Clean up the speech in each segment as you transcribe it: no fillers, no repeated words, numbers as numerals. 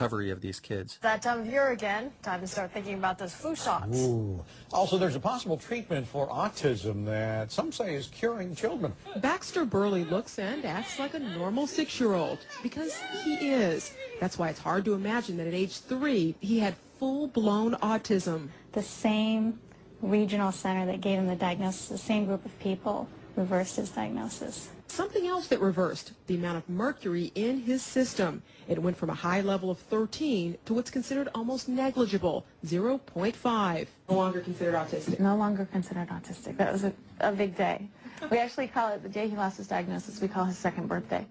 recovery of these kids. That time of year again, time to start thinking about those flu shots. Ooh. Also, there's a possible treatment for autism that some say is curing children. Baxter Burley looks and acts like a normal 6-year-old because he is. That's why it's hard to imagine that at age 3 he had full-blown autism. The same regional center that gave him the diagnosis, the same group of people, reversed his diagnosis. Something else that reversed, the amount of mercury in his system. It went from a high level of 13 to what's considered almost negligible, 0.5. No longer considered autistic. No longer considered autistic. That was a big day. We actually call it the day he lost his diagnosis, we call his second birthday.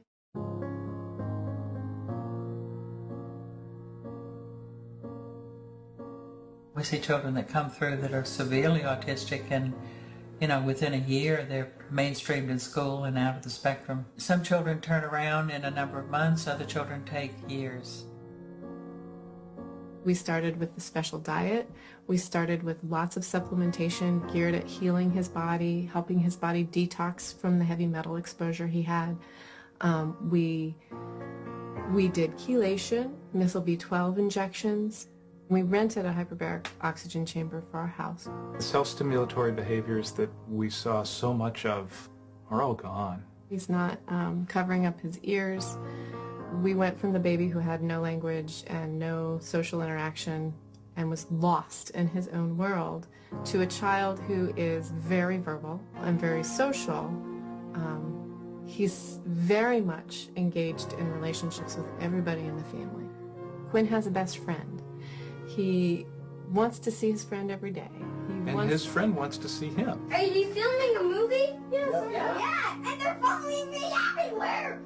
We see children that come through that are severely autistic and, you know, within a year they're mainstreamed in school and out of the spectrum. Some children turn around in a number of months, other children take years. We started with the special diet. We started with lots of supplementation geared at healing his body, helping his body detox from the heavy metal exposure he had. We did chelation, missile B12 injections. We rented a hyperbaric oxygen chamber for our house. The self-stimulatory behaviors that we saw so much of are all gone. He's not covering up his ears. We went from the baby who had no language and no social interaction and was lost in his own world to a child who is very verbal and very social. He's very much engaged in relationships with everybody in the family. Quinn has a best friend. He wants to see his friend every day. His friend wants to see him. Are you filming a movie? Yes. Yeah, and they're following me everywhere.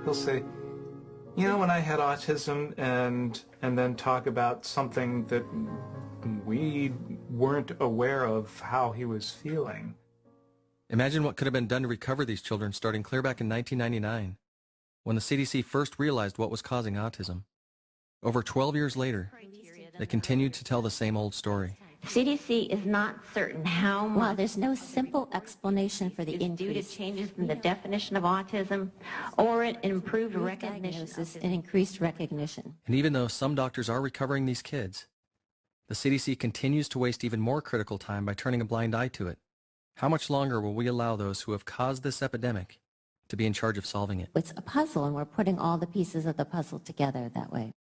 He'll say, you know, when I had autism, and then talk about something that we weren't aware of how he was feeling. Imagine what could have been done to recover these children starting clear back in 1999, when the CDC first realized what was causing autism. Over 12 years later, they continued to tell the same old story. CDC is not certain how much. Well, there's no simple explanation for the increase. Due to changes in the definition of autism or an improved recognition and increased recognition. And even though some doctors are recovering these kids, the CDC continues to waste even more critical time by turning a blind eye to it. How much longer will we allow those who have caused this epidemic to be in charge of solving it? It's a puzzle, and we're putting all the pieces of the puzzle together that way.